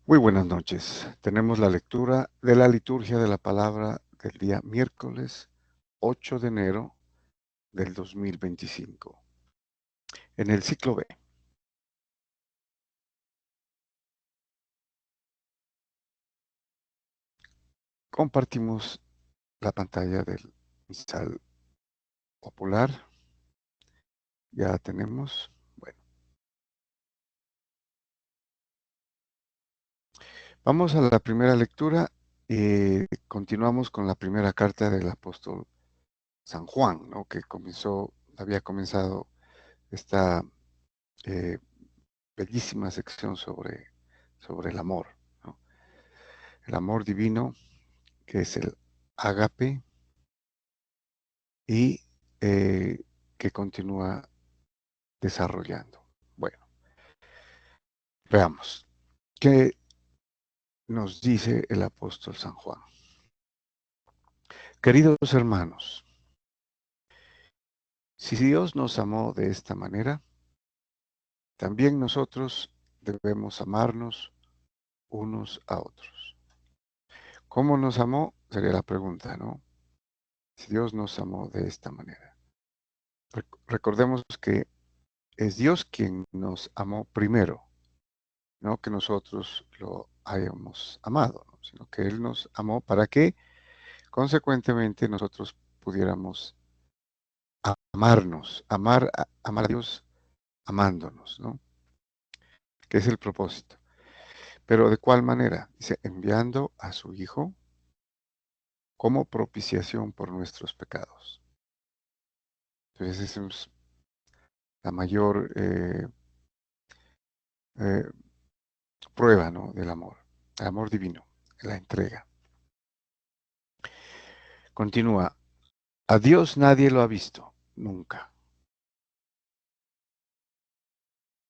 Muy buenas noches. Tenemos la lectura de la liturgia de la palabra del día miércoles 8 de enero del 2025. En el ciclo B, compartimos la pantalla del misal popular. Ya tenemos. Bueno, vamos a la primera lectura y continuamos con la primera carta del apóstol San Juan, ¿no? Que había comenzado esta eh, bellísima sección sobre el amor, ¿no? El amor divino, que es el ágape, y que continúa desarrollando. Bueno, veamos. ¿Qué nos dice el apóstol San Juan? Queridos hermanos, si Dios nos amó de esta manera, también nosotros debemos amarnos unos a otros. ¿Cómo nos amó? Sería la pregunta, ¿no? Si Dios nos amó de esta manera. Recordemos que es Dios quien nos amó primero, no que nosotros lo hayamos amado, ¿no? Sino que Él nos amó para que, consecuentemente, nosotros pudiéramos amarnos, amar a Dios amándonos, ¿no? Que es el propósito. Pero ¿de cuál manera? Dice, enviando a su Hijo como propiciación por nuestros pecados. Entonces, esa es la mayor eh, prueba, ¿no? Del amor, el amor divino, la entrega. Continúa, a Dios nadie lo ha visto, nunca.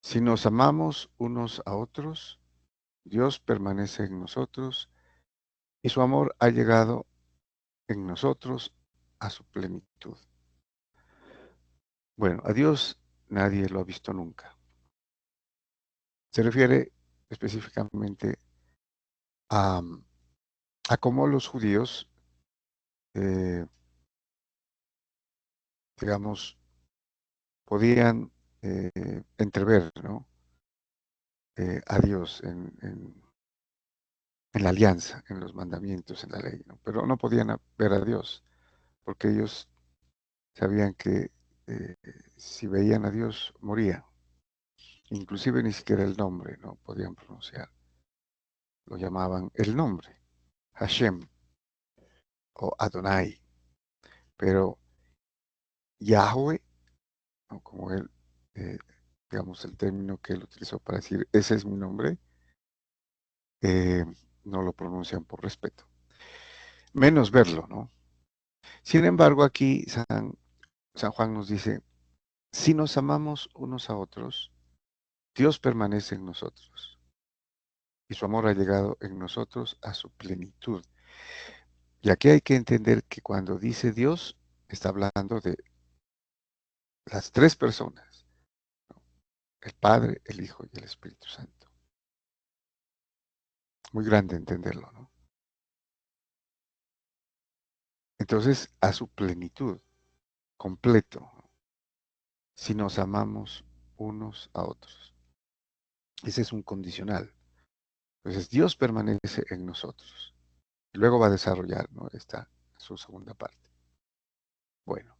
Si nos amamos unos a otros, Dios permanece en nosotros y su amor ha llegado en nosotros a su plenitud. Bueno, a Dios nadie lo ha visto nunca. Se refiere específicamente a, a cómo los judíos, eh, digamos, podían entrever, ¿no? A Dios en la alianza, en los mandamientos, en la ley, ¿no? Pero no podían ver a Dios, porque ellos sabían que eh, si veían a Dios, morían. Inclusive ni siquiera el nombre no podían pronunciar. Lo llamaban el nombre, Hashem o Adonai. Pero Yahweh, ¿no? Como él, eh, digamos, el término que él utilizó para decir, ese es mi nombre, eh, no lo pronuncian por respeto. Menos verlo, ¿no? Sin embargo, aquí San Juan nos dice, si nos amamos unos a otros, Dios permanece en nosotros y su amor ha llegado en nosotros a su plenitud. Y aquí hay que entender que cuando dice Dios, está hablando de las tres personas, ¿no? El Padre, el Hijo y el Espíritu Santo. Muy grande entenderlo, ¿no? Entonces, a su plenitud, completo, ¿no? Si nos amamos unos a otros. Ese es un condicional. Entonces, Dios permanece en nosotros. Y luego va a desarrollar, ¿no? Esta su segunda parte. Bueno,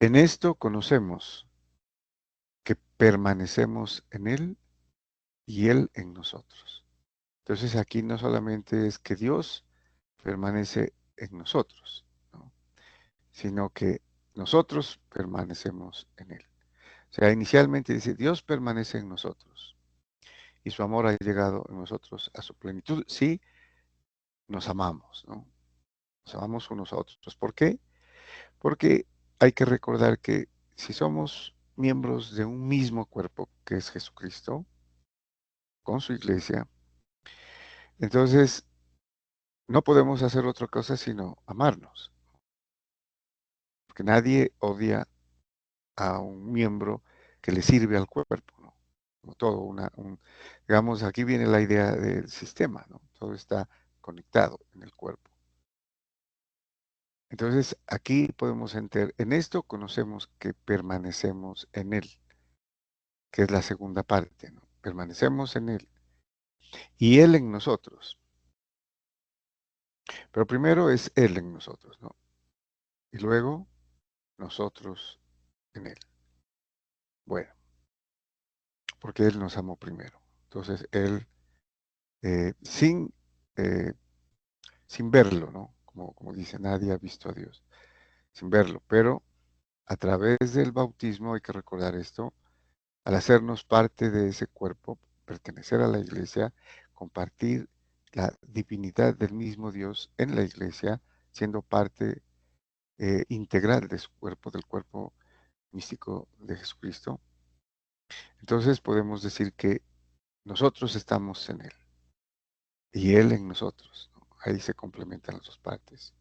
en esto conocemos que permanecemos en Él y Él en nosotros. Entonces aquí no solamente es que Dios permanece en nosotros, ¿no? Sino que nosotros permanecemos en Él. O sea, inicialmente dice, Dios permanece en nosotros y su amor ha llegado en nosotros a su plenitud si nos amamos, ¿no? Nos amamos unos a otros. ¿Por qué? Porque hay que recordar que si somos miembros de un mismo cuerpo, que es Jesucristo, con su iglesia, entonces no podemos hacer otra cosa sino amarnos, porque nadie odia a un miembro que le sirve al cuerpo, ¿no? como todo, digamos, aquí viene la idea del sistema, ¿no? Todo está conectado en el cuerpo. Entonces, aquí podemos entender, en esto conocemos que permanecemos en Él, que es la segunda parte, ¿no? Permanecemos en Él y Él en nosotros. Pero primero es Él en nosotros, ¿no? Y luego nosotros en Él. Bueno, porque Él nos amó primero. Entonces, Él, eh, sin, eh, sin verlo, ¿no? Como dice, nadie ha visto a Dios, sin verlo. Pero a través del bautismo, hay que recordar esto, al hacernos parte de ese cuerpo, pertenecer a la iglesia, compartir la divinidad del mismo Dios en la iglesia, siendo parte integral de su cuerpo, del cuerpo místico de Jesucristo. Entonces podemos decir que nosotros estamos en Él y Él en nosotros, ¿no? Ahí se complementan las dos partes.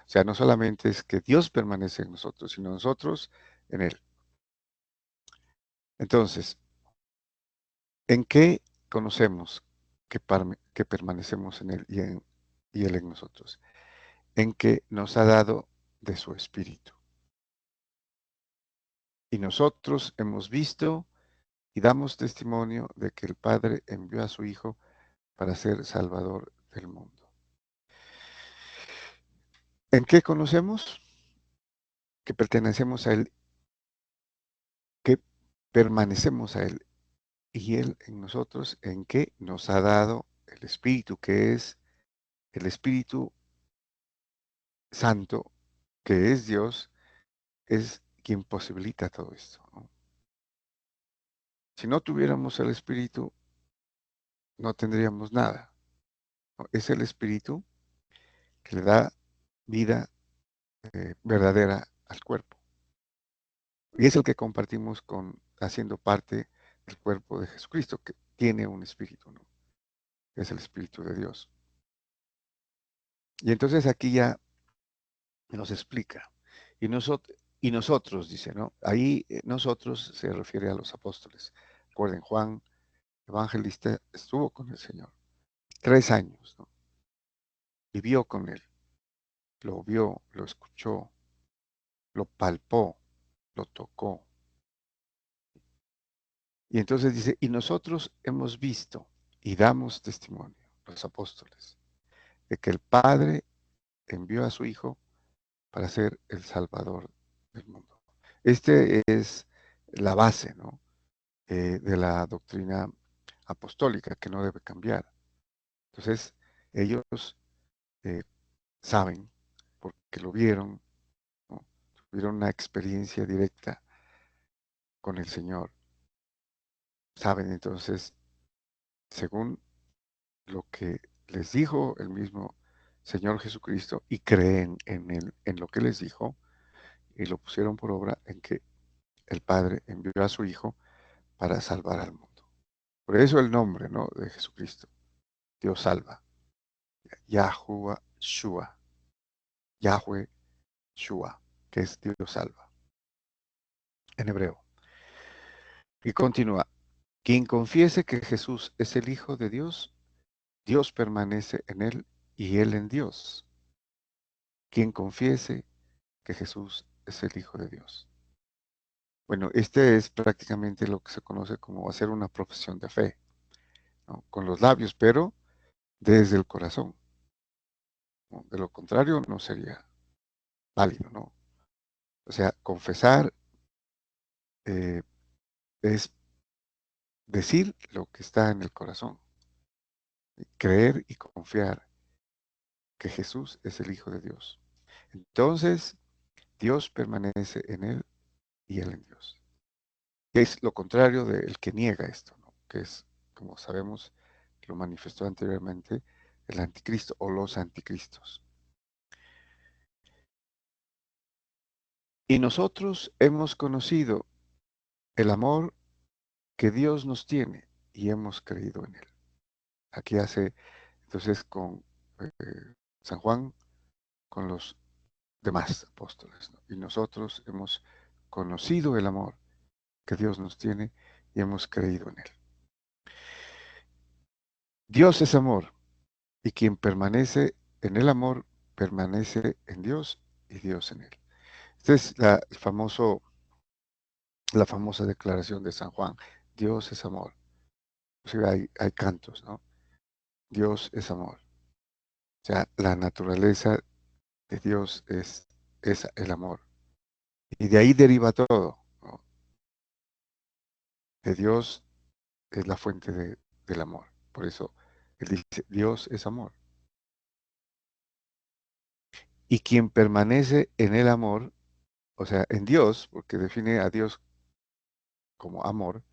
O sea, no solamente es que Dios permanece en nosotros, sino nosotros en Él. Entonces, ¿en qué conocemos que permanecemos en Él y Él en nosotros? En que nos ha dado de su Espíritu. Y nosotros hemos visto y damos testimonio de que el Padre envió a su Hijo para ser Salvador del mundo. ¿En qué conocemos? Que pertenecemos a Él, que permanecemos a Él y Él en nosotros, en que nos ha dado el Espíritu, que es el Espíritu Santo, que es Dios, es quien posibilita todo esto, ¿no? Si no tuviéramos el Espíritu, no tendríamos nada, ¿no? Es el Espíritu que le da vida verdadera al cuerpo. Y es el que compartimos haciendo parte del cuerpo de Jesucristo, que tiene un espíritu, ¿no? Es el Espíritu de Dios. Y entonces aquí ya nos explica. Y nosotros, dice, ¿no? Ahí nosotros se refiere a los apóstoles. Recuerden, Juan, evangelista, estuvo con el Señor 3 años, ¿no? Vivió con él, lo vio, lo escuchó, lo palpó, lo tocó. Y entonces dice, y nosotros hemos visto y damos testimonio, los apóstoles, de que el Padre envió a su Hijo para ser el Salvador del mundo. Este es la base, ¿no? De la doctrina apostólica que no debe cambiar. Entonces, ellos eh, saben, porque lo vieron, ¿no? Tuvieron una experiencia directa con el Señor. Saben entonces, según lo que les dijo el mismo Señor Jesucristo, y creen en lo que les dijo, y lo pusieron por obra en que el Padre envió a su Hijo para salvar al mundo. Por eso el nombre, ¿no?, de Jesucristo, Dios salva, Yahuwah Shua, Yahweh Shua, que es Dios salva, en hebreo. Y continúa, quien confiese que Jesús es el Hijo de Dios, Dios permanece en él y él en Dios. Quien confiese que Jesús es el Hijo de Dios. Bueno, este es prácticamente lo que se conoce como hacer una profesión de fe, ¿no?, con los labios, pero desde el corazón, ¿no? De lo contrario, no sería válido, ¿no? O sea, confesar eh, es decir lo que está en el corazón, creer y confiar que Jesús es el Hijo de Dios. Entonces, Dios permanece en él y él en Dios. Es lo contrario del que niega esto, ¿no?, que es, como sabemos, lo manifestó anteriormente, el anticristo o los anticristos. Y nosotros hemos conocido el amor que Dios nos tiene y hemos creído en él. Aquí hace entonces con San Juan, con los demás apóstoles, ¿no? Y nosotros hemos conocido el amor que Dios nos tiene y hemos creído en él. Dios es amor, y quien permanece en el amor, permanece en Dios y Dios en él. Esta es la famosa declaración de San Juan. Dios es amor. O sea, hay cantos, ¿no? Dios es amor. O sea, la naturaleza de Dios es el amor. Y de ahí deriva todo, ¿no? De Dios es la fuente del amor. Por eso él dice, Dios es amor. Y quien permanece en el amor, o sea, en Dios, porque define a Dios como amor,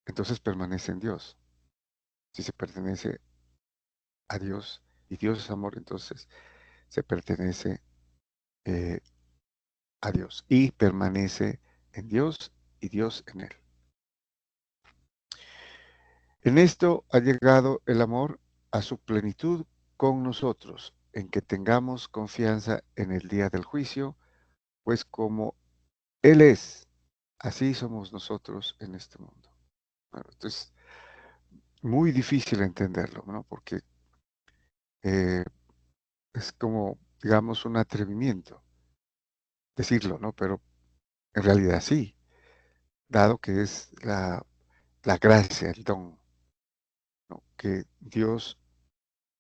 entonces permanece en Dios. Si se pertenece a Dios y Dios es amor, entonces se pertenece eh, a Dios y permanece en Dios y Dios en él. En esto ha llegado el amor a su plenitud con nosotros, en que tengamos confianza en el día del juicio, pues como Él es, así somos nosotros en este mundo. Bueno, esto es muy difícil entenderlo, ¿no? Porque eh, es como, digamos, un atrevimiento decirlo, ¿no? Pero en realidad sí, dado que es la gracia, el don, ¿no? Que Dios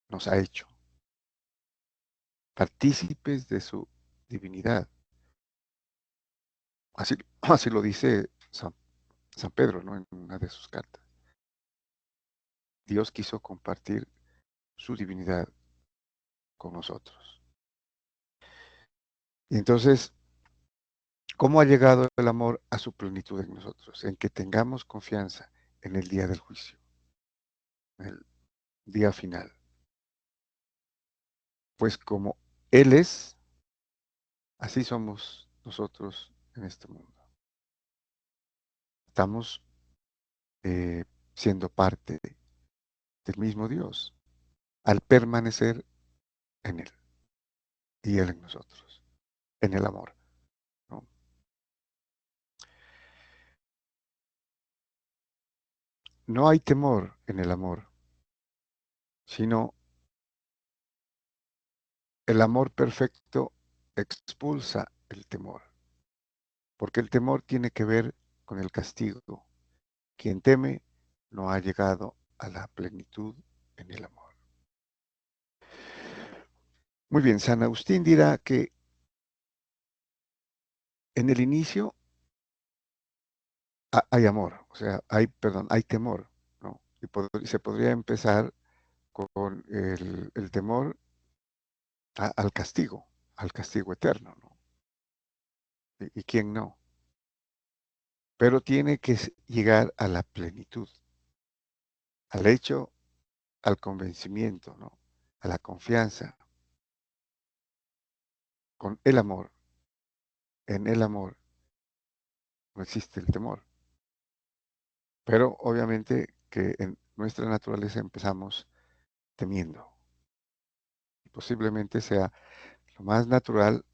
nos ha hecho, partícipes de su divinidad. Así, así lo dice San Pedro, ¿no? En una de sus cartas. Dios quiso compartir su divinidad con nosotros. Y entonces, ¿cómo ha llegado el amor a su plenitud en nosotros? En que tengamos confianza en el día del juicio, en el día final. Pues como Él es, así somos nosotros en este mundo. Estamos siendo parte del mismo Dios al permanecer en Él y Él en nosotros, en el amor, ¿no? No hay temor en el amor, sino el amor perfecto expulsa el temor, porque el temor tiene que ver con el castigo. Quien teme no ha llegado a la plenitud en el amor. Muy bien, San Agustín dirá que en el inicio hay amor, o sea, perdón, hay temor, ¿no? Y se podría empezar con el temor al castigo eterno, ¿no? ¿Y quién no? Pero tiene que llegar a la plenitud, al hecho, al convencimiento, ¿no? A la confianza, con el amor. En el amor no existe el temor. Pero obviamente que en nuestra naturaleza empezamos temiendo. Y posiblemente sea lo más natural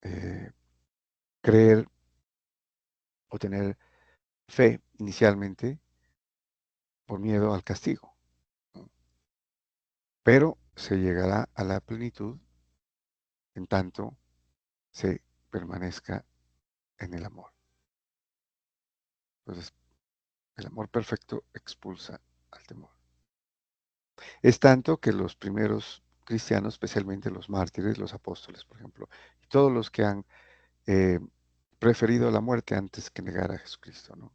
eh, creer o tener fe inicialmente por miedo al castigo, ¿no? Pero se llegará a la plenitud en tanto se permanezca en el amor. Entonces, el amor perfecto expulsa al temor. Es tanto que los primeros cristianos, especialmente los mártires, los apóstoles, por ejemplo, y todos los que han eh, preferido la muerte antes que negar a Jesucristo, ¿no?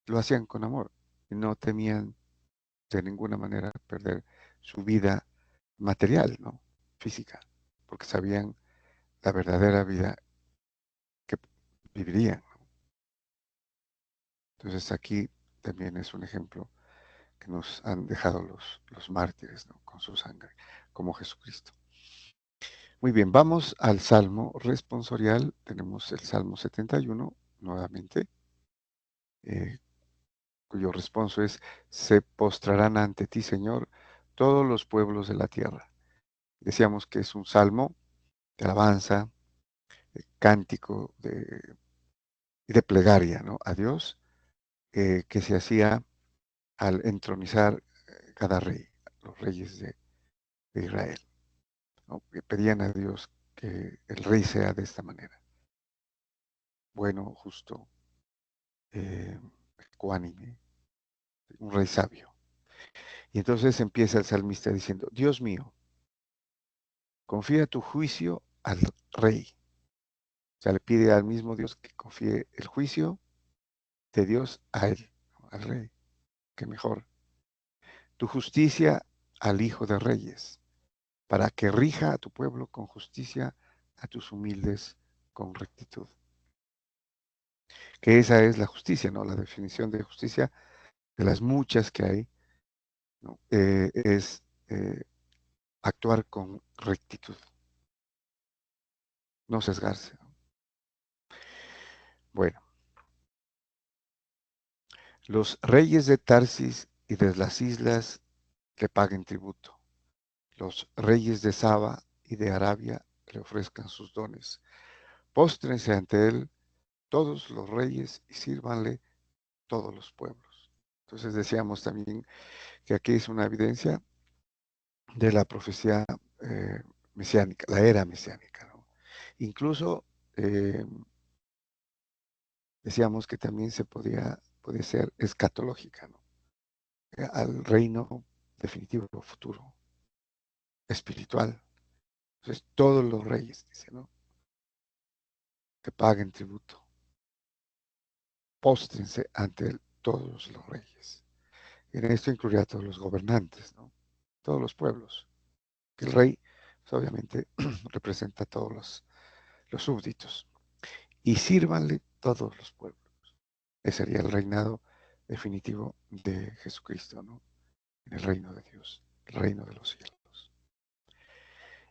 Lo hacían con amor y no temían de ninguna manera perder su vida material, ¿no? Física, porque sabían la verdadera vida que vivirían, ¿no? Entonces aquí también es un ejemplo que nos han dejado los mártires, ¿no? Con su sangre, como Jesucristo. Muy bien, vamos al Salmo responsorial. Tenemos el Salmo 71 nuevamente, eh, cuyo responso es, se postrarán ante ti, Señor, todos los pueblos de la tierra. Decíamos que es un salmo de alabanza, de cántico y de plegaria, ¿no? A Dios, que se hacía al entronizar cada rey, los reyes de Israel, ¿no? Que pedían a Dios que el rey sea de esta manera, bueno, justo, eh, ecuánime, un rey sabio. Y entonces empieza el salmista diciendo, Dios mío, confía tu juicio al rey. O sea, le pide al mismo Dios que confíe el juicio de Dios a él, al rey, que mejor. Tu justicia al Hijo de Reyes, para que rija a tu pueblo con justicia, a tus humildes con rectitud. Que esa es la justicia, ¿no? La definición de justicia, de las muchas que hay, ¿no? Es actuar con rectitud, no sesgarse, ¿no? Bueno, los reyes de Tarsis y de las islas le paguen tributo. Los reyes de Saba y de Arabia le ofrezcan sus dones. Póstrense ante él todos los reyes y sírvanle todos los pueblos. Entonces decíamos también que aquí es una evidencia de la profecía mesiánica, la era mesiánica, ¿no? Incluso eh, decíamos que también puede ser escatológica, ¿no? Al reino definitivo, futuro, espiritual. Entonces todos los reyes, dice, ¿no? Que paguen tributo, póstrense ante él todos los reyes. En esto incluiría a todos los gobernantes, ¿no? Todos los pueblos. Que el rey, pues, obviamente, representa a todos los súbditos. Y sírvanle todos los pueblos. Ese sería el reinado definitivo de Jesucristo, ¿no? En el reino de Dios, el reino de los cielos.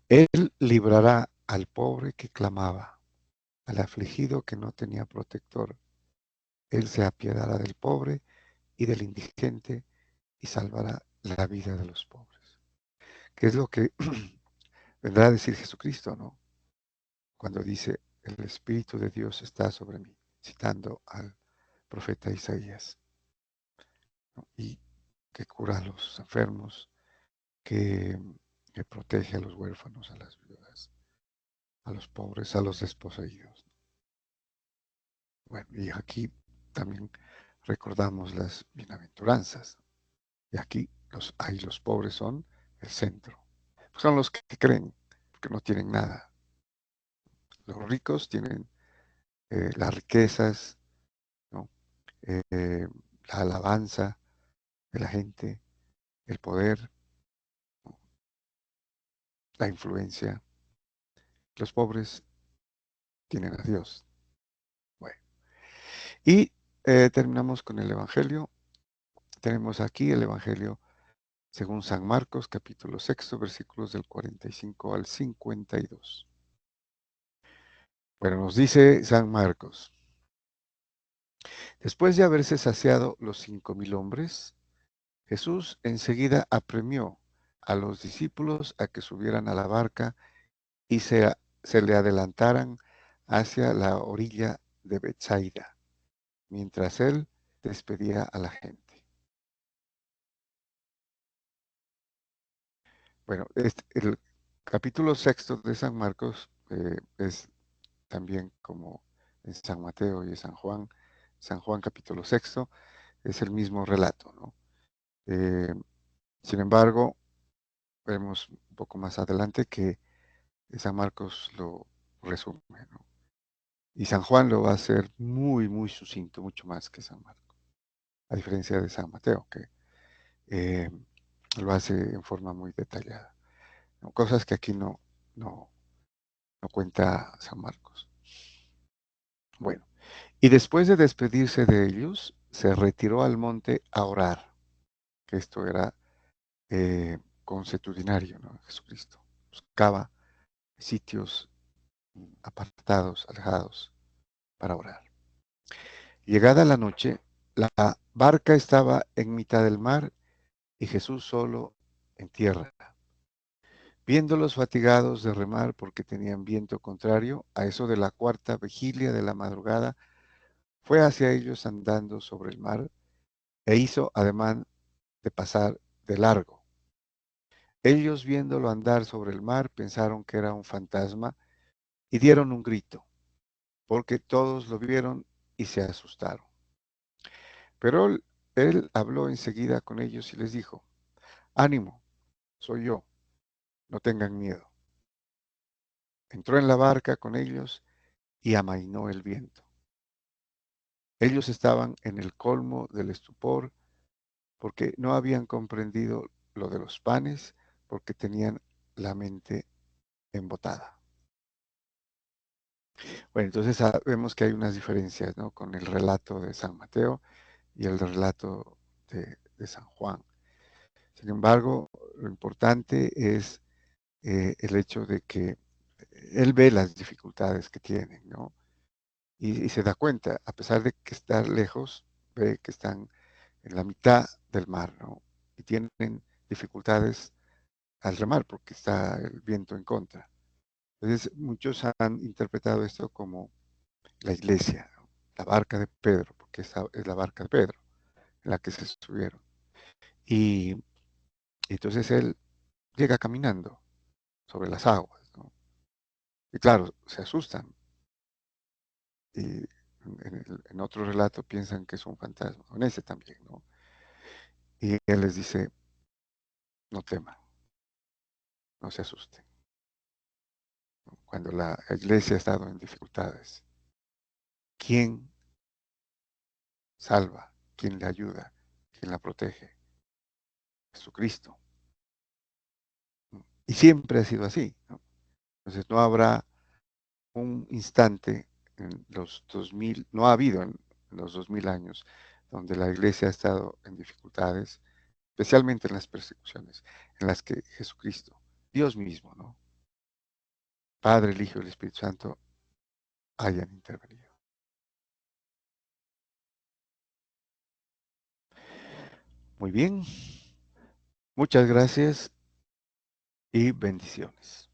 Él librará al pobre que clamaba, al afligido que no tenía protector. Él se apiadará del pobre y del indigente y salvará la vida de los pobres. Que es lo que vendrá a decir Jesucristo, ¿no? Cuando dice, el Espíritu de Dios está sobre mí, citando al profeta Isaías, ¿no? Y que cura a los enfermos, que, que protege a los huérfanos, a las viudas, a los pobres, a los desposeídos. Bueno, y aquí también recordamos las bienaventuranzas. Y aquí ahí los pobres son el centro. Son los que creen, porque no tienen nada. Los ricos tienen las riquezas, ¿no? La alabanza de la gente, el poder, ¿no? La influencia. Los pobres tienen a Dios. Bueno, y terminamos con el Evangelio. Tenemos aquí el Evangelio según San Marcos, capítulo 6, versículos del 45 al 52. Bueno, nos dice San Marcos, después de haberse saciado los 5,000 hombres, Jesús enseguida apremió a los discípulos a que subieran a la barca y se le adelantaran hacia la orilla de Betsaida, mientras él despedía a la gente. Bueno, el capítulo 6 de San Marcos es también como en San Mateo y en San Juan capítulo 6 es el mismo relato, ¿no? Sin embargo, vemos un poco más adelante que San Marcos lo resume, ¿no? Y San Juan lo va a hacer muy, muy sucinto, mucho más que San Marcos, a diferencia de San Mateo, que eh, lo hace en forma muy detallada, ¿no? Cosas que aquí no, no cuenta San Marcos. Bueno, y después de despedirse de ellos, se retiró al monte a orar, que esto era consuetudinario, ¿no? Jesucristo buscaba sitios apartados, alejados, para orar. Llegada la noche, la barca estaba en mitad del mar y Jesús solo en tierra. Viéndolos fatigados de remar porque tenían viento contrario, a eso de la cuarta vigilia de la madrugada, fue hacia ellos andando sobre el mar e hizo ademán de pasar de largo. Ellos viéndolo andar sobre el mar pensaron que era un fantasma y dieron un grito, porque todos lo vieron y se asustaron. Pero él habló enseguida con ellos y les dijo, ánimo, soy yo, no tengan miedo. Entró en la barca con ellos y amainó el viento. Ellos estaban en el colmo del estupor porque no habían comprendido lo de los panes, porque tenían la mente embotada. Bueno, entonces vemos que hay unas diferencias, ¿no? Con el relato de San Mateo y el relato de San Juan. Sin embargo, lo importante es el hecho de que él ve las dificultades que tienen, ¿no? Y se da cuenta, a pesar de que está lejos, ve que están en la mitad del mar, ¿no? Y tienen dificultades al remar porque está el viento en contra. Entonces, muchos han interpretado esto como la iglesia, ¿no? La barca de Pedro, porque esa es la barca de Pedro en la que se subieron. Y entonces él llega caminando sobre las aguas, ¿no? Y claro, se asustan. Y en otro relato piensan que es un fantasma, en ese también, ¿no? Y él les dice, no teman, no se asusten. Cuando la iglesia ha estado en dificultades, ¿quién salva? ¿Quién le ayuda? ¿Quién la protege? Jesucristo. Y siempre ha sido así, ¿no? Entonces no habrá un instante en los 2000, no ha habido en los 2000 años donde la iglesia ha estado en dificultades, especialmente en las persecuciones, en las que Jesucristo, Dios mismo, ¿no? Padre, el Hijo y el Espíritu Santo hayan intervenido. Muy bien, muchas gracias y bendiciones.